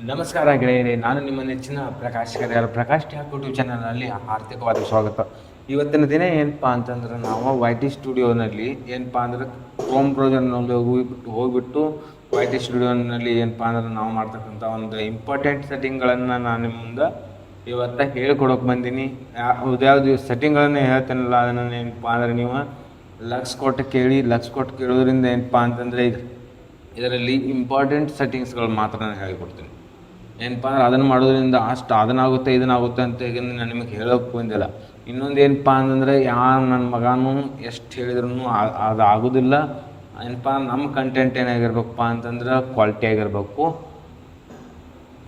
ನಮಸ್ಕಾರ ಗೆಳೆಯರೇ, ನಾನು ನಿಮ್ಮ ನೆಚ್ಚಿನ ಪ್ರಕಾಶ್ ಕರಿಯಾರ. ಪ್ರಕಾಶ್ ಟ್ಯಾಕ್ ಯೂಟ್ಯೂಬ್ ಚಾನಲ್ನಲ್ಲಿ ಆರ್ಥಿಕವಾದ ಸ್ವಾಗತ. ಇವತ್ತಿನ ದಿನ ಏನಪ್ಪ ಅಂತಂದ್ರೆ ನಾವು ವೈ ಟಿ ಸ್ಟುಡಿಯೋನಲ್ಲಿ ಏನಪ್ಪ ಅಂದ್ರೆ ಕ್ರೋಮ್ ಬ್ರೌಸರ್ನಲ್ಲಿ ಹೋಗಿಬಿಟ್ಟು ವೈ ಟಿ ಸ್ಟುಡಿಯೋನಲ್ಲಿ ಏನಪ್ಪ ಅಂದ್ರೆ ನಾವು ಮಾಡ್ತಕ್ಕಂಥ ಒಂದು ಇಂಪಾರ್ಟೆಂಟ್ ಸೆಟ್ಟಿಂಗ್ಗಳನ್ನು ನಾನು ನಿಮ್ಮ ಮುಂದೆ ಇವತ್ತು ಹೇಳ್ಕೊಡೋಕೆ ಬಂದೀನಿ. ಯಾವ್ದು ಸೆಟ್ಟಿಂಗ್ಗಳನ್ನು ಹೇಳ್ತೇನಲ್ಲ ಅದನ್ನು ಏನಪ್ಪ ಅಂದ್ರೆ ನೀವು ಲಕ್ಸ್ ಕೊಟ್ಟು ಕೇಳೋದ್ರಿಂದ ಏನಪ್ಪ ಅಂತಂದರೆ ಇದರಲ್ಲಿ ಇಂಪಾರ್ಟೆಂಟ್ ಸೆಟ್ಟಿಂಗ್ಸ್ಗಳು ಮಾತ್ರ ನಾನು ಹೇಳಿಕೊಡ್ತೀನಿ. ಏನಪ್ಪ ಅಂದ್ರೆ ಅದನ್ನು ಮಾಡೋದ್ರಿಂದ ಅಷ್ಟು ಅದನ್ನಾಗುತ್ತೆ ಇದನ್ನಾಗುತ್ತೆ ಅಂತ ಈಗ ನಾನು ನಿಮಗೆ ಹೇಳೋಕೆ ಬಂದಿಲ್ಲ. ಇನ್ನೊಂದು ಏನಪ್ಪ ಅಂತಂದರೆ ಯಾರು ನನ್ನ ಮಗನೂ ಎಷ್ಟು ಹೇಳಿದ್ರು ಅದು ಆಗೋದಿಲ್ಲ. ಏನಪ್ಪ ನಮ್ಮ ಕಂಟೆಂಟ್ ಏನಾಗಿರ್ಬೇಕಪ್ಪ ಅಂತಂದ್ರೆ ಕ್ವಾಲಿಟಿ ಆಗಿರಬೇಕು.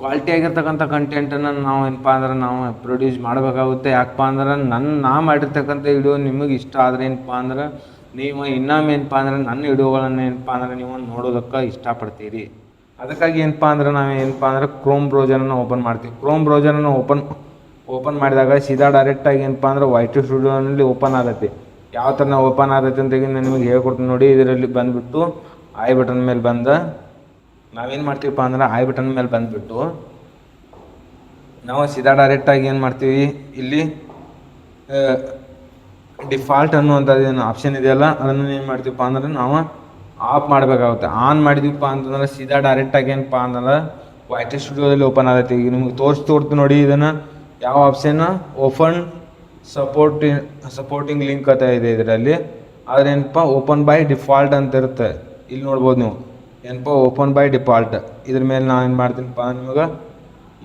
ಕ್ವಾಲಿಟಿ ಆಗಿರ್ತಕ್ಕಂಥ ಕಂಟೆಂಟನ್ನು ನಾವು ಏನಪ್ಪ ಅಂದ್ರೆ ನಾವು ಪ್ರೊಡ್ಯೂಸ್ ಮಾಡಬೇಕಾಗುತ್ತೆ. ಯಾಕಪ್ಪ ಅಂದ್ರೆ ನಾ ಮಾಡಿರ್ತಕ್ಕಂಥ ವಿಡಿಯೋ ನಿಮಗೆ ಇಷ್ಟ ಆದರೆ ಏನಪ್ಪ ಅಂದ್ರೆ ನೀವು ಇನ್ನೊಮ್ಮೆ ಏನಪ್ಪ ಅಂದ್ರೆ ನನ್ನ ವಿಡಿಯೋಗಳನ್ನು ಏನಪ್ಪ ಅಂದ್ರೆ ನೀವು ನೋಡೋದಕ್ಕೆ ಇಷ್ಟಪಡ್ತೀರಿ. ಅದಕ್ಕಾಗಿ ಏನಪ್ಪ ಅಂದ್ರೆ ನಾವು ಏನಪ್ಪ ಅಂದ್ರೆ ಕ್ರೋಮ್ ಬ್ರೌಸರನ್ನು ಓಪನ್ ಮಾಡ್ತೀವಿ. ಕ್ರೋಮ್ ಬ್ರೌಸರನ್ನು ಓಪನ್ ಮಾಡಿದಾಗ ಸೀದಾ ಡೈರೆಕ್ಟಾಗಿ ಏನಪ್ಪ ಅಂದ್ರೆ ವೈ ಟಿ ಸ್ಟುಡಿಯೋನಲ್ಲಿ ಓಪನ್ ಆಗತ್ತೆ. ಯಾವ ಥರ ಓಪನ್ ಆಗತ್ತೆ ಅಂತ ನಾನು ನಿಮಗೆ ಹೇಳ್ಕೊಡ್ತೀನಿ ನೋಡಿ. ಇದರಲ್ಲಿ ಬಂದುಬಿಟ್ಟು ಐ ಬಟನ್ ಮೇಲೆ ನಾವೇನು ಮಾಡ್ತೀವಪ್ಪ ಅಂದ್ರೆ ಐ ಬಟನ್ ಮೇಲೆ ಬಂದುಬಿಟ್ಟು ನಾವು ಸೀದಾ ಡೈರೆಕ್ಟಾಗಿ ಏನು ಮಾಡ್ತೀವಿ, ಇಲ್ಲಿ ಡಿಫಾಲ್ಟ್ ಅನ್ನುವಂಥದ್ದು ಏನು ಆಪ್ಷನ್ ಇದೆಯಲ್ಲ ಅದನ್ನು ಏನು ಮಾಡ್ತೀವಪ್ಪ ಅಂದ್ರೆ ನಾವು ಆಫ್ ಮಾಡಬೇಕಾಗುತ್ತೆ. ಆನ್ ಮಾಡಿದ್ವಿಪ್ಪ ಅಂತಂದ್ರೆ ಸೀದಾ ಡೈರೆಕ್ಟಾಗಿ ಏನಪ್ಪ ಅಂದ್ರೆ ವೈ ಟಿ ಸ್ಟುಡಿಯೋದಲ್ಲಿ ಓಪನ್ ಆಗತ್ತೆ. ಈಗ ನಿಮ್ಗೆ ತೋರಿಸ್ತು ನೋಡಿ, ಇದನ್ನು ಯಾವ ಆಪ್ಷನ್ ಓಪನ್ ಸಪೋರ್ಟಿಂಗ್ ಲಿಂಕ್ ಅಂತ ಇದೆ ಇದರಲ್ಲಿ. ಆದರೆ ಏನಪ್ಪ ಓಪನ್ ಬೈ ಡಿಫಾಲ್ಟ್ ಅಂತ ಇರುತ್ತೆ. ಇಲ್ಲಿ ನೋಡ್ಬೋದು ನೀವು ಏನಪ್ಪ ಓಪನ್ ಬೈ ಡಿಫಾಲ್ಟ್. ಇದ್ರ ಮೇಲೆ ನಾನು ಏನು ಮಾಡ್ತೀನಪ್ಪ ನಿಮಗೆ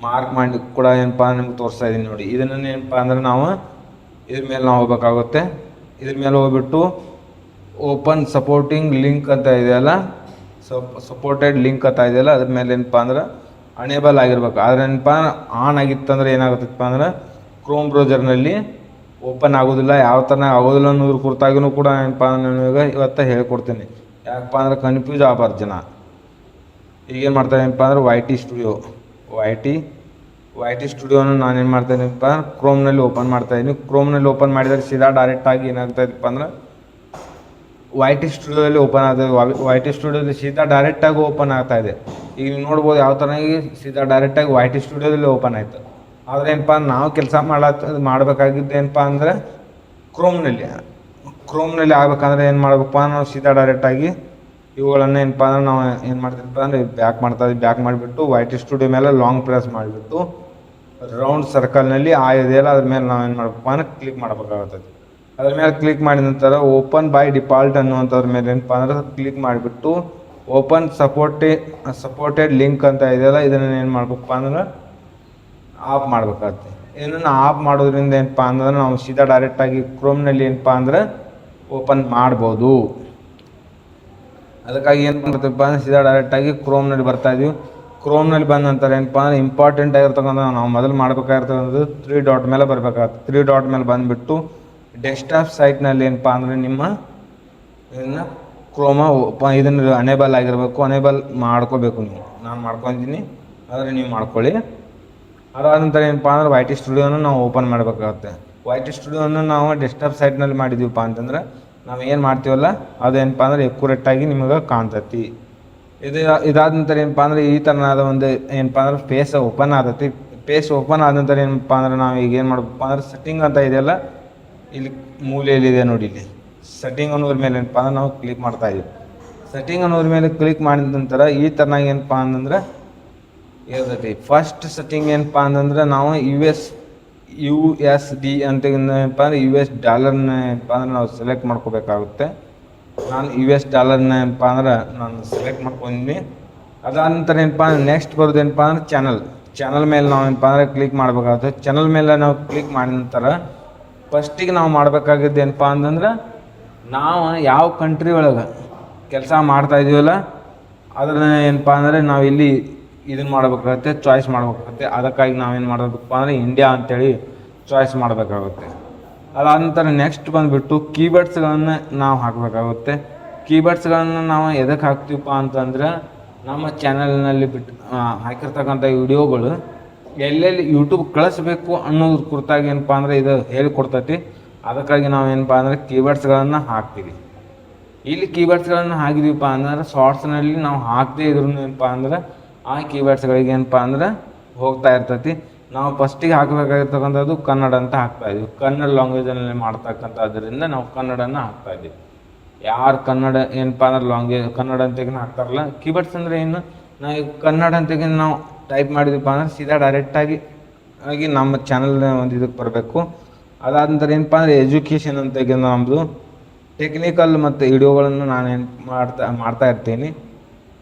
ಮಾರ್ಕ್ ಮಾಡಿ ಕೂಡ ಏನಪ್ಪ ನಿಮ್ಗೆ ತೋರಿಸ್ತಾ ಇದ್ದೀನಿ ನೋಡಿ. ಇದನ್ನು ಏನಪ್ಪ ಅಂದ್ರೆ ನಾವು ಇದ್ರ ಮೇಲೆ ನಾವು ಹೋಗ್ಬೇಕಾಗುತ್ತೆ. ಇದ್ರ ಮೇಲೆ ಹೋಗ್ಬಿಟ್ಟು ಓಪನ್ ಸಪೋರ್ಟಿಂಗ್ ಲಿಂಕ್ ಅಂತ ಇದೆಯಲ್ಲ, ಸಪೋರ್ಟೆಡ್ ಲಿಂಕ್ ಅಂತ ಇದೆಯಲ್ಲ, ಅದ್ರ ಮೇಲೆ ಏನಪ್ಪ ಅಂದ್ರೆ ಅನೇಬಲ್ ಆಗಿರ್ಬೇಕು. ಆದರೆ ಏನಪ್ಪ ಆನ್ ಆಗಿತ್ತಂದ್ರೆ ಏನಾಗುತ್ತಪ್ಪ ಅಂದ್ರೆ ಕ್ರೋಮ್ ಬ್ರೌಸರ್ನಲ್ಲಿ ಓಪನ್ ಆಗೋದಿಲ್ಲ. ಯಾವ ಥರ ಆಗೋದಿಲ್ಲ ಅನ್ನೋದ್ರ ಕುರಿತಾಗಿನೂ ಕೂಡ ಏನಪ್ಪ ಅಂದ್ರೆ ನನಗೆ ಇವತ್ತು ಹೇಳ್ಕೊಡ್ತೀನಿ. ಯಾಕಪ್ಪ ಅಂದ್ರೆ ಕನ್ಫ್ಯೂಸ್ ಆಗಬಾರ್ದು ಜನ. ಈಗೇನು ಮಾಡ್ತಾನೇನಪ್ಪ ಅಂದ್ರೆ ವೈ ಟಿ ಸ್ಟುಡಿಯೋನ ನಾನು ಏನು ಮಾಡ್ತಾಯಿದ್ದೀನಪ್ಪ ಕ್ರೋಮ್ನಲ್ಲಿ ಓಪನ್ ಮಾಡ್ತಾಯಿದ್ದೀನಿ. ಕ್ರೋಮ್ನಲ್ಲಿ ಓಪನ್ ಮಾಡಿದಾಗ ಸೀದಾ ಡೈರೆಕ್ಟಾಗಿ ಏನಾಗ್ತಾಯಿದ್ದಪ್ಪ ಅಂದ್ರೆ ವೈ ಟಿ ಸ್ಟುಡಿಯೋದಲ್ಲಿ ಓಪನ್ ಆಗ್ತದೆ. ವೈ ಟಿ ಸ್ಟುಡಿಯೋದಲ್ಲಿ ಸೀದಾ ಡೈರೆಕ್ಟಾಗಿ ಓಪನ್ ಆಗ್ತಾಯಿದೆ. ಈಗ ನೀವು ನೋಡ್ಬೋದು ಯಾವ ಥರ ಸೀದಾ ಡೈರೆಕ್ಟಾಗಿ ವೈ ಟಿ ಸ್ಟುಡಿಯೋದಲ್ಲಿ ಓಪನ್ ಆಯಿತು. ಆದರೆ ಏನಪ್ಪ ನಾವು ಕೆಲಸ ಮಾಡಬೇಕಾಗಿದ್ದು ಏನಪ್ಪ ಅಂದರೆ ಕ್ರೋಮ್ನಲ್ಲಿ ಆಗ್ಬೇಕಂದ್ರೆ ಏನು ಮಾಡ್ಬೇಕಪ್ಪ, ನಾವು ಸೀದಾ ಡೈರೆಕ್ಟಾಗಿ ಇವುಗಳನ್ನು ಏನಪ್ಪ ಅಂದ್ರೆ ನಾವು ಏನು ಮಾಡ್ತೀವಪ್ಪ ಅಂದರೆ ಬ್ಯಾಕ್ ಮಾಡಿಬಿಟ್ಟು ವೈ ಟಿ ಸ್ಟುಡಿಯೋ ಮೇಲೆ ಲಾಂಗ್ ಪ್ರೆಸ್ ಮಾಡಿಬಿಟ್ಟು ರೌಂಡ್ ಸರ್ಕಲ್ನಲ್ಲಿ ಇದೆಯಲ್ಲ ಅದ್ರ ಮೇಲೆ ನಾವು ಏನು ಮಾಡ್ಬೇಕಪ್ಪ ಅಂದ್ರೆ ಕ್ಲಿಕ್ ಮಾಡಬೇಕಾಗುತ್ತದೆ. ಅದ್ರ ಮೇಲೆ ಕ್ಲಿಕ್ ಮಾಡಿದ ನಂತರ ಓಪನ್ ಬೈ ಡಿಫಾಲ್ಟ್ ಅನ್ನುವಂಥದ್ರ ಮೇಲೆ ಏನಪ್ಪ ಅಂದ್ರೆ ಕ್ಲಿಕ್ ಮಾಡಿಬಿಟ್ಟು ಓಪನ್ ಸಪೋರ್ಟೆಡ್ ಲಿಂಕ್ ಅಂತ ಇದೆಯಲ್ಲ ಇದನ್ನು ಏನು ಮಾಡ್ಬೇಕಪ್ಪ ಅಂದ್ರೆ ಆಫ್ ಮಾಡ್ಬೇಕಾಗುತ್ತೆ. ಇದನ್ನು ಆಫ್ ಮಾಡೋದ್ರಿಂದ ಏನಪ್ಪ ಅಂದ್ರೆ ನಾವು ಸೀದಾ ಡೈರೆಕ್ಟಾಗಿ ಕ್ರೋಮ್ನಲ್ಲಿ ಏನಪ್ಪ ಅಂದ್ರೆ ಓಪನ್ ಮಾಡ್ಬೋದು. ಅದಕ್ಕಾಗಿ ಏನು ಮಾಡ್ತೀವಪ್ಪ ಅಂದ್ರೆ ಸೀದಾ ಡೈರೆಕ್ಟಾಗಿ ಕ್ರೋಮ್ನಲ್ಲಿ ಬರ್ತಾಯಿದ್ದೀವಿ. ಕ್ರೋಮ್ನಲ್ಲಿ ಬಂದ ನಂತರ ಏನಪ್ಪ ಅಂದ್ರೆ ಇಂಪಾರ್ಟೆಂಟ್ ಆಗಿರ್ತಕ್ಕಂಥ ನಾವು ಮೊದಲು ಮಾಡಬೇಕಾಗಿರ್ತಕ್ಕಂಥದ್ದು 3 ಡಾಟ್ ಮೇಲೆ ಬರಬೇಕಾಗುತ್ತೆ. 3 ಡಾಟ್ ಮೇಲೆ ಬಂದುಬಿಟ್ಟು ಡೆಸ್ಕ್ಟಾಪ್ ಸೈಟ್ನಲ್ಲಿ ಏನಪ್ಪ ಅಂದರೆ ನಿಮ್ಮ ಇದನ್ನು ಇದನ್ನು ಅನೇಬಲ್ ಆಗಿರಬೇಕು. ಅನೇಬಲ್ ಮಾಡ್ಕೋಬೇಕು ನೀವು. ನಾನು ಮಾಡ್ಕೊತೀನಿ, ಆದರೆ ನೀವು ಮಾಡ್ಕೊಳ್ಳಿ. ಅದಾದ ನಂತರ ಏನಪ್ಪ ಅಂದ್ರೆ ವೈ ಟಿ ಸ್ಟುಡಿಯೋನ ನಾವು ಓಪನ್ ಮಾಡಬೇಕಾಗುತ್ತೆ. ವೈ ಟಿ ಸ್ಟುಡಿಯೋನ ನಾವು ಡೆಸ್ಕ್ಟಾಪ್ ಸೈಟ್ನಲ್ಲಿ ಮಾಡಿದ್ದೀವಪ್ಪ ಅಂತಂದ್ರೆ ನಾವು ಏನು ಮಾಡ್ತೀವಲ್ಲ ಅದೇನಪ್ಪ ಅಂದ್ರೆ ಎಕ್ಯುರೇಟಾಗಿ ನಿಮಗೆ ಕಾಣ್ತೈತಿ. ಇದಾದ ನಂತರ ಏನಪ್ಪ ಅಂದರೆ ಈ ಥರನಾದ ಒಂದು ಏನಪ್ಪ ಅಂದ್ರೆ ಪೇಜ್ ಓಪನ್ ಆದೈತಿ. ಪೇಜ್ ಓಪನ್ ಆದ ನಂತರ ಏನಪ್ಪ ಅಂದ್ರೆ ನಾವು ಈಗ ಏನು ಮಾಡಬೇಕಪ್ಪ ಅಂದ್ರೆ ಸೆಟ್ಟಿಂಗ್ ಅಂತ ಇದೆಯಲ್ಲ ಇಲ್ಲಿ ಮೂಲೆಯಲ್ಲಿದೆ ನೋಡಿ, ಇಲ್ಲಿ ಸೆಟ್ಟಿಂಗ್ ಅನ್ನೋದ್ರ ಮೇಲೆ ಏನಪ್ಪ ಅಂದ್ರೆ ನಾವು ಕ್ಲಿಕ್ ಮಾಡ್ತಾಯಿದ್ದೀವಿ. ಸೆಟ್ಟಿಂಗ್ ಅನ್ನೋದ್ರ ಮೇಲೆ ಕ್ಲಿಕ್ ಮಾಡಿದ ನಂತರ ಈ ಥರನಾಗಿ ಏನಪ್ಪ ಅಂತಂದ್ರೆ ಇರ್ತೈತಿ. ಫಸ್ಟ್ ಸೆಟ್ಟಿಂಗ್ ಏನಪ್ಪ ಅಂತಂದ್ರೆ ನಾವು ಯು ಎಸ್ ಡಿ ಅಂತ ಏನಪ್ಪ ಅಂದ್ರೆ US ಡಾಲರ್ನ ಏನಪ್ಪ ಅಂದ್ರೆ ನಾವು ಸೆಲೆಕ್ಟ್ ಮಾಡ್ಕೋಬೇಕಾಗುತ್ತೆ. ನಾನು US ಡಾಲರ್ನ ಏನಪ್ಪ ಅಂದ್ರೆ ನಾನು ಸೆಲೆಕ್ಟ್ ಮಾಡ್ಕೊಂಡಿದ್ದೀನಿ. ಅದಾದ ನಂತರ ಏನಪ್ಪ ಅಂದ್ರೆ ನೆಕ್ಸ್ಟ್ ಬರೋದು ಏನಪ್ಪ ಅಂದ್ರೆ ಚಾನಲ್ ಮೇಲೆ ನಾವು ಏನಪ್ಪ ಅಂದ್ರೆ ಕ್ಲಿಕ್ ಮಾಡಬೇಕಾಗುತ್ತೆ. ಚಾನಲ್ ಮೇಲೆ ನಾವು ಕ್ಲಿಕ್ ಮಾಡಿದ ನಂತರ ಫಸ್ಟಿಗೆ ನಾವು ಮಾಡಬೇಕಾಗಿದ್ದು ಏನಪ್ಪ ಅಂತಂದ್ರೆ ನಾವು ಯಾವ ಕಂಟ್ರಿ ಒಳಗೆ ಕೆಲಸ ಮಾಡ್ತಾಯಿದ್ದೀವಲ್ಲ ಅದನ್ನ ಏನಪ್ಪ ಅಂದರೆ ನಾವು ಇಲ್ಲಿ ಇದನ್ನು ಮಾಡಬೇಕಾಗುತ್ತೆ, ಚಾಯ್ಸ್ ಮಾಡಬೇಕಾಗುತ್ತೆ. ಅದಕ್ಕಾಗಿ ನಾವೇನು ಮಾಡಬೇಕಪ್ಪ ಅಂದರೆ ಇಂಡಿಯಾ ಅಂಥೇಳಿ ಚಾಯ್ಸ್ ಮಾಡಬೇಕಾಗುತ್ತೆ. ಅದಾದ ನಂತರ ನೆಕ್ಸ್ಟ್ ಬಂದುಬಿಟ್ಟು ಕೀಬೋರ್ಡ್ಸ್ಗಳನ್ನು ನಾವು ಹಾಕಬೇಕಾಗುತ್ತೆ. ಕೀಬೋರ್ಡ್ಸ್ಗಳನ್ನು ನಾವು ಎದಕ್ಕೆ ಹಾಕ್ತೀವಪ್ಪ ಅಂತಂದ್ರೆ ನಮ್ಮ ಚಾನಲ್ನಲ್ಲಿ ಹಾಕಿರ್ತಕ್ಕಂಥ ವಿಡಿಯೋಗಳು ಎಲ್ಲೆಲ್ಲಿ ಯೂಟ್ಯೂಬ್ ಕಳಿಸ್ಬೇಕು ಅನ್ನೋದ್ರ ಕುರಿತಾಗಿ ಏನಪ್ಪ ಅಂದರೆ ಇದು ಹೇಳಿಕೊಡ್ತೈತಿ. ಅದಕ್ಕಾಗಿ ನಾವು ಏನಪ್ಪ ಅಂದರೆ ಕೀಬೋರ್ಡ್ಸ್ಗಳನ್ನು ಹಾಕ್ತೀವಿ. ಇಲ್ಲಿ ಕೀಬೋರ್ಡ್ಸ್ಗಳನ್ನು ಹಾಕಿದೀವಪ್ಪ ಅಂದ್ರೆ ಶಾರ್ಟ್ಸ್ನಲ್ಲಿ ನಾವು ಹಾಕದೇ ಇದ್ರೂ ಏನಪ್ಪ ಅಂದ್ರೆ ಆ ಕೀವರ್ಡ್ಸ್ಗಳಿಗೆ ಏನಪ್ಪ ಅಂದ್ರೆ ಹೋಗ್ತಾ ಇರ್ತೈತಿ. ನಾವು ಫಸ್ಟಿಗೆ ಹಾಕಬೇಕಾಗಿರ್ತಕ್ಕಂಥದ್ದು ಕನ್ನಡ ಅಂತ ಹಾಕ್ತಾಯಿದ್ವಿ. ಕನ್ನಡ ಲ್ಯಾಂಗ್ವೇಜಲ್ಲಿ ಮಾಡ್ತಕ್ಕಂಥದ್ರಿಂದ ನಾವು ಕನ್ನಡನ ಹಾಕ್ತಾಯಿದ್ವಿ. ಯಾರು ಕನ್ನಡ ಏನಪ್ಪ ಅಂದ್ರೆ ಲ್ಯಾಂಗ್ವೇಜ್ ಕನ್ನಡ ಅಂತೆಗಿನ ಹಾಕ್ತಾರಲ್ಲ, ಕೀವರ್ಡ್ಸ್ ಅಂದರೆ ಏನು, ನಾವು ಈಗ ಕನ್ನಡ ಅಂತೆಗಿನ ನಾವು ಟೈಪ್ ಮಾಡಿದ್ವಪ್ಪ ಅಂದ್ರೆ ಸೀದಾ ಡೈರೆಕ್ಟಾಗಿ ನಮ್ಮ ಚಾನಲ್ನ ಒಂದು ಇದಕ್ಕೆ ಬರಬೇಕು. ಅದಾದ ಏನಪ್ಪ ಅಂದರೆ ಎಜುಕೇಷನ್ ಅಂತೆಗಿನ ನಮ್ಮದು ಟೆಕ್ನಿಕಲ್ ಮತ್ತು ವಿಡಿಯೋಗಳನ್ನು ನಾನು ಏನು ಮಾಡ್ತಾ ಇರ್ತೀನಿ.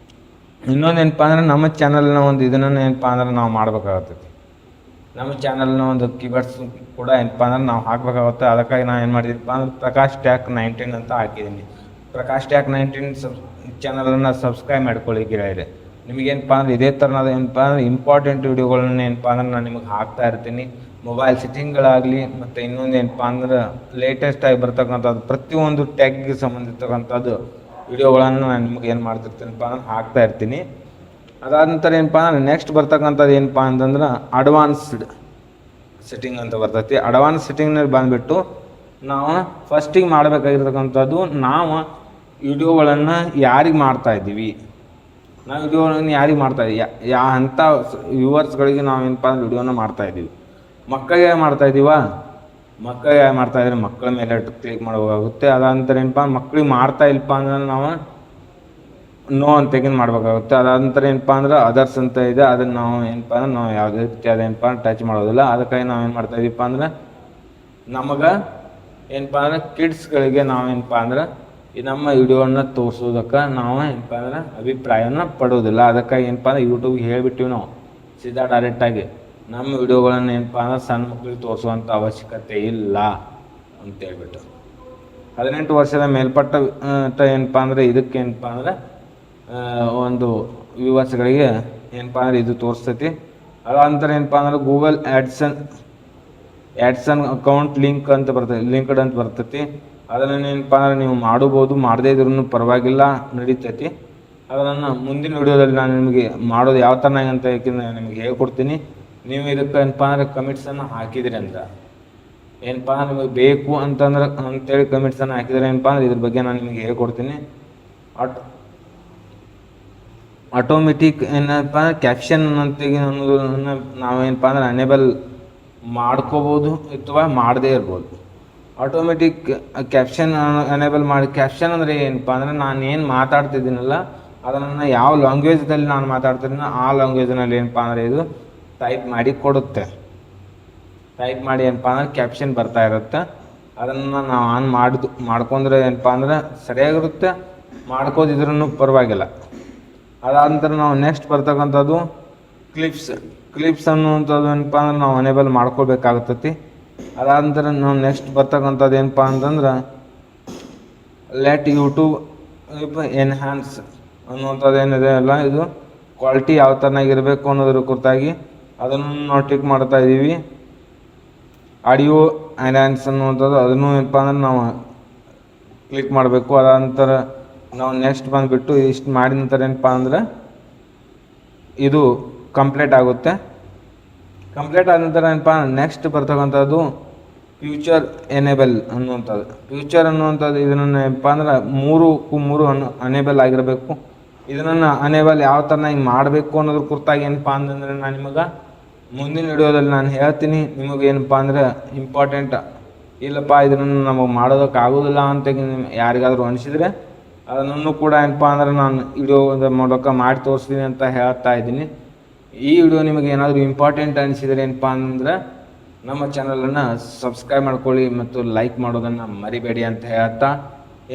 ಇನ್ನೊಂದು ಏನಪ್ಪ ಅಂದ್ರೆ ನಮ್ಮ ಚಾನಲ್ನ ಒಂದು ಇದನ್ನು ಏನಪ್ಪ ಅಂದ್ರೆ ನಾವು ಮಾಡಬೇಕಾಗತ್ತೈತಿ. ನಮ್ಮ ಚಾನಲ್ನ ಒಂದು ಕೀವರ್ಡ್ಸ್ ಕೂಡ ಏನಪ್ಪ ಅಂದ್ರೆ ನಾವು ಹಾಕಬೇಕಾಗುತ್ತೆ. ಅದಕ್ಕಾಗಿ ನಾನು ಏನು ಮಾಡಿದ್ದೀನಪ್ಪ ಅಂದ್ರೆ ಪ್ರಕಾಶ್ ಟ್ಯಾಕ್ 19 ಅಂತ ಹಾಕಿದ್ದೀನಿ. ಪ್ರಕಾಶ್ ಟ್ಯಾಕ್ 19 ಚಾನಲನ್ನು ಸಬ್ಸ್ಕ್ರೈಬ್ ಮಾಡ್ಕೊಳ್ಳಿ ಗೆಳೆಯರೆ. ನಿಮಗೇನಪ್ಪ ಅಂದ್ರೆ ಇದೇ ಥರನಾದ ಏನಪ್ಪ ಅಂದ್ರೆ ಇಂಪಾರ್ಟೆಂಟ್ ವಿಡಿಯೋಗಳನ್ನ ಏನಪ್ಪ ಅಂದ್ರೆ ನಾನು ನಿಮಗೆ ಹಾಕ್ತಾ ಇರ್ತೀನಿ. ಮೊಬೈಲ್ ಸೆಟ್ಟಿಂಗ್ಗಳಾಗಲಿ ಮತ್ತು ಇನ್ನೊಂದು ಏನಪ್ಪ ಅಂದ್ರೆ ಲೇಟೆಸ್ಟಾಗಿ ಬರ್ತಕ್ಕಂಥದ್ದು ಪ್ರತಿಯೊಂದು ಟ್ಯಾಗ್ಗೆ ಸಂಬಂಧಿರ್ತಕ್ಕಂಥದ್ದು ವಿಡಿಯೋಗಳನ್ನು ನಾನು ನಿಮ್ಗೆ ಏನು ಮಾಡ್ತಿರ್ತೀನಪ್ಪ ಅಂದ್ರೆ ಹಾಕ್ತಾ ಇರ್ತೀನಿ. ಅದಾದ ನಂತರ ಏನಪ್ಪ ಅಂದ್ರೆ ನೆಕ್ಸ್ಟ್ ಬರ್ತಕ್ಕಂಥದ್ದು ಏನಪ್ಪ ಅಂತಂದ್ರೆ ಅಡ್ವಾನ್ಸ್ಡ್ ಸೆಟ್ಟಿಂಗ್ ಅಂತ ಬರ್ತೈತಿ. ಅಡ್ವಾನ್ಸ್ ಸೆಟ್ಟಿಂಗ್ನಲ್ಲಿ ಬಂದುಬಿಟ್ಟು ನಾವು ಫಸ್ಟಿಗೆ ಮಾಡಬೇಕಾಗಿರ್ತಕ್ಕಂಥದ್ದು, ನಾವು ವಿಡಿಯೋಗಳನ್ನು ಯಾರಿಗೆ ಮಾಡ್ತಾಯಿದ್ದೀವಿ, ನಾವು ವಿಡಿಯೋಗಳನ್ನು ಯಾರಿಗೆ ಮಾಡ್ತಾಯಿದ್ದೀವಿ, ಅಂಥ ವ್ಯೂವರ್ಸ್ಗಳಿಗೆ ನಾವು ಏನಪ್ಪ ಅಂದ್ರೆ ವಿಡಿಯೋನ ಮಾಡ್ತಾಯಿದ್ದೀವಿ. ಮಕ್ಕಳಿಗೆ ಮಾಡ್ತಾಯಿದ್ದೀವ, ಮಕ್ಕಳಿಗೆ ಮಾಡ್ತಾಯಿದ್ರೆ ಮಕ್ಕಳ ಮೇಲೆ ಕ್ಲಿಕ್ ಮಾಡಬೇಕಾಗುತ್ತೆ. ಅದಾದ ನಂತರ ಏನಪ್ಪ ಮಕ್ಳಿಗೆ ಮಾಡ್ತಾ ಇಲ್ಲಪ್ಪ ಅಂದ್ರೆ ನಾವು ನೋ ಅಂತ ಮಾಡಬೇಕಾಗುತ್ತೆ. ಅದಾದ ನಂತರ ಏನಪ್ಪ ಅಂದ್ರೆ ಅದರ್ಸ್ ಅಂತ ಇದೆ, ಅದನ್ನು ನಾವು ಏನಪ್ಪ ಅಂದ್ರೆ ನಾವು ಯಾವುದೇ ರೀತಿ ಅದೇನಪ್ಪ ಟಚ್ ಮಾಡೋದಿಲ್ಲ. ಅದಕ್ಕಾಗಿ ನಾವು ಏನು ಮಾಡ್ತಾಯಿದ್ದೀವಪ್ಪ ಅಂದ್ರೆ ನಮಗೆ ಏನಪ್ಪ ಅಂದ್ರೆ ಕಿಡ್ಸ್ಗಳಿಗೆ ನಾವೇನಪ್ಪ ಅಂದ್ರೆ ಈ ನಮ್ಮ ವಿಡಿಯೋವನ್ನು ತೋರಿಸೋದಕ್ಕೆ ನಾವು ಏನಪ್ಪ ಅಂದ್ರೆ ಅಭಿಪ್ರಾಯನ ಪಡೋದಿಲ್ಲ. ಅದಕ್ಕಾಗಿ ಏನಪ್ಪ ಅಂದ್ರೆ ಯೂಟ್ಯೂಬ್ಗೆ ಹೇಳಿಬಿಟ್ಟಿವಿ ನಾವು ಸೀದಾ ಡೈರೆಕ್ಟಾಗಿ ನಮ್ಮ ವಿಡಿಯೋಗಳನ್ನು ಏನಪ್ಪ ಅಂದ್ರೆ ಸಣ್ಣ ಮಕ್ಕಳಿಗೆ ತೋರಿಸುವಂಥ ಅವಶ್ಯಕತೆ ಇಲ್ಲ ಅಂತೇಳ್ಬಿಟ್ಟು. 18 ವರ್ಷದ ಮೇಲ್ಪಟ್ಟ ಏನಪ್ಪ ಅಂದರೆ ಇದಕ್ಕೆ ಏನಪ್ಪ ಅಂದ್ರೆ ಒಂದು ವ್ಯೂವರ್ಸ್ಗಳಿಗೆ ಏನಪ್ಪ ಅಂದ್ರೆ ಇದು ತೋರಿಸ್ತೈತಿ. ಅದಾನಂತರ ಏನಪ್ಪ ಅಂದ್ರೆ ಗೂಗಲ್ ಆ್ಯಡ್ಸನ್ ಅಕೌಂಟ್ ಲಿಂಕ್ಡ್ ಅಂತ ಬರ್ತೈತಿ. ಅದನ್ನು ಏನಪ್ಪ ಅಂದ್ರೆ ನೀವು ಮಾಡಬೋದು, ಮಾಡದೇ ಇದ್ರೂ ಪರವಾಗಿಲ್ಲ, ನಡೀತೈತಿ. ಅದನ್ನು ಮುಂದಿನ ವಿಡಿಯೋದಲ್ಲಿ ನಾನು ನಿಮಗೆ ಮಾಡೋದು ಯಾವ ಥರ ಅಂತ ನಿಮಗೆ ಹೇಳ್ಕೊಡ್ತೀನಿ. ನೀವು ಇದಕ್ಕೆ ಏನಪ್ಪ ಅಂದ್ರೆ ಕಮೆಂಟ್ಸನ್ನು ಹಾಕಿದ್ರಿ ಅಂದ್ರೆ ಏನಪ್ಪ ಅಂದ್ರೆ ನಿಮಗೆ ಬೇಕು ಅಂತೇಳಿ ಕಮೆಂಟ್ಸನ್ನು ಹಾಕಿದರೆ ಏನಪ್ಪ ಅಂದ್ರೆ ಇದ್ರ ಬಗ್ಗೆ ನಾನು ನಿಮಗೆ ಹೇಳ್ಕೊಡ್ತೀನಿ. ಆಟೋಮೆಟಿಕ್ ಏನಪ್ಪ ಅಂದ್ರೆ ಕ್ಯಾಪ್ಷನ್ ಅನ್ನೋದನ್ನು ನಾವೇನಪ್ಪ ಅಂದ್ರೆ ಅನೇಬಲ್ ಮಾಡ್ಕೋಬೋದು ಅಥವಾ ಮಾಡದೇ ಇರ್ಬೋದು. ಆಟೋಮೆಟಿಕ್ ಕ್ಯಾಪ್ಷನ್ ಅನೇಬಲ್ ಮಾಡಿ, ಕ್ಯಾಪ್ಷನ್ ಅಂದರೆ ಏನಪ್ಪ ಅಂದರೆ ನಾನು ಏನು ಮಾತಾಡ್ತಿದ್ದೀನಲ್ಲ ಅದನ್ನು ಯಾವ ಲ್ಯಾಂಗ್ವೇಜ್ದಲ್ಲಿ ನಾನು ಮಾತಾಡ್ತಿದ್ದೀನೋ ಆ ಲ್ಯಾಂಗ್ವೇಜ್ನಲ್ಲಿ ಏನಪ್ಪ ಅಂದರೆ ಇದು ಟೈಪ್ ಮಾಡಿ ಕೊಡುತ್ತೆ. ಟೈಪ್ ಮಾಡಿ ಏನಪ್ಪ ಅಂದ್ರೆ ಕ್ಯಾಪ್ಷನ್ ಬರ್ತಾ ಇರುತ್ತೆ. ಅದನ್ನು ನಾವು ಆನ್ ಮಾಡ್ಕೊಂಡ್ರೆ ಏನಪ್ಪ ಅಂದ್ರೆ ಸರಿಯಾಗಿರುತ್ತೆ, ಮಾಡ್ಕೋದಿದ್ರೂ ಪರವಾಗಿಲ್ಲ. ಅದಾದ ನಂತರ ನಾವು ನೆಕ್ಸ್ಟ್ ಬರ್ತಕ್ಕಂಥದ್ದು ಕ್ಲಿಪ್ಸ್ ಅನ್ನುವಂಥದ್ದು ಏನಪ್ಪ ಅಂದ್ರೆ ನಾವು ಅನೇಬಲ್ ಮಾಡ್ಕೊಳ್ಬೇಕಾಗುತ್ತೈತಿ. ಅದಾದ ನಂತರ ನಾವು ನೆಕ್ಸ್ಟ್ ಬರ್ತಕ್ಕಂಥದ್ದು ಏನಪ್ಪ ಅಂತಂದ್ರೆ ಲೆಟ್ ಯೂಟ್ಯೂಬ್ ಎನ್ಹ್ಯಾನ್ಸ್ ಅನ್ನುವಂಥದ್ದು ಏನಿದೆ ಅಲ್ಲ, ಇದು ಕ್ವಾಲಿಟಿ ಯಾವ ಥರನಾಗಿರಬೇಕು ಅನ್ನೋದ್ರ ಕುರಿತಾಗಿ ಅದನ್ನು ನಾವು ಟಿಕ್ ಮಾಡ್ತಾ ಇದ್ದೀವಿ. ಆಡಿಯೋ ಎನ್ಹ್ಯಾನ್ಸ್ ಅನ್ನುವಂಥದ್ದು ಅದನ್ನು ಏನಪ್ಪ ಅಂದ್ರೆ ನಾವು ಕ್ಲಿಕ್ ಮಾಡಬೇಕು. ಅದಾದ ನಂತರ ನಾವು ನೆಕ್ಸ್ಟ್ ಬಂದುಬಿಟ್ಟು ಇಷ್ಟು ಮಾಡಿದ ನಂತರ ಏನಪ್ಪ ಅಂದ್ರೆ ಇದು ಕಂಪ್ಲೀಟ್ ಆಗುತ್ತೆ. ಕಂಪ್ಲೀಟ್ ಆದ ನಂತರ ಏನಪ್ಪ ನೆಕ್ಸ್ಟ್ ಬರ್ತಕ್ಕಂಥದ್ದು ಫ್ಯೂಚರ್ ಎನೇಬಲ್ ಅನ್ನುವಂಥದ್ದು. ಫ್ಯೂಚರ್ ಅನ್ನುವಂಥದ್ದು ಇದನ್ನು ಏನಪ್ಪ ಅಂದ್ರೆ 3 ಅನೇಬಲ್ ಆಗಿರಬೇಕು. ಇದನ್ನು ಅನೇಬಲ್ ಯಾವ ಥರನಾಗಿ ಮಾಡಬೇಕು ಅನ್ನೋದ್ರ ಕುರಿತಾಗಿ ಏನಪ್ಪ ಅಂತಂದರೆ ನಾನು ನಿಮಗೆ ಮುಂದಿನ ವಿಡಿಯೋದಲ್ಲಿ ನಾನು ಹೇಳ್ತೀನಿ. ನಿಮಗೆ ಏನಪ್ಪ ಅಂದರೆ ಇಂಪಾರ್ಟೆಂಟ್ ಇಲ್ಲಪ್ಪ ಇದನ್ನು ನಮಗೆ ಮಾಡೋದಕ್ಕೆ ಆಗೋದಿಲ್ಲ ಅಂತ ಯಾರಿಗಾದರೂ ಅನಿಸಿದರೆ ಅದನ್ನು ಕೂಡ ಏನಪ್ಪ ಅಂದ್ರೆ ನಾನು ವಿಡಿಯೋದ ಮೂಲಕ ಮಾಡಿ ತೋರಿಸ್ತೀನಿ ಅಂತ ಹೇಳ್ತಾ ಇದ್ದೀನಿ. ಈ ವಿಡಿಯೋ ನಿಮಗೆ ಏನಾದರೂ ಇಂಪಾರ್ಟೆಂಟ್ ಅನಿಸಿದರೆ ಏನಪ್ಪ ಅಂದ್ರೆ ನಮ್ಮ ಚಾನಲನ್ನು ಸಬ್ಸ್ಕ್ರೈಬ್ ಮಾಡ್ಕೊಳ್ಳಿ ಮತ್ತು ಲೈಕ್ ಮಾಡೋದನ್ನು ಮರಿಬೇಡಿ ಅಂತ ಹೇಳ್ತಾ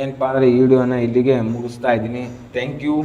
ಏನಪ್ಪ ಅಂದರೆ ಈ ವಿಡಿಯೋನ ಇಲ್ಲಿಗೆ ಮುಗಿಸ್ತಾ ಇದ್ದೀನಿ. Thank you.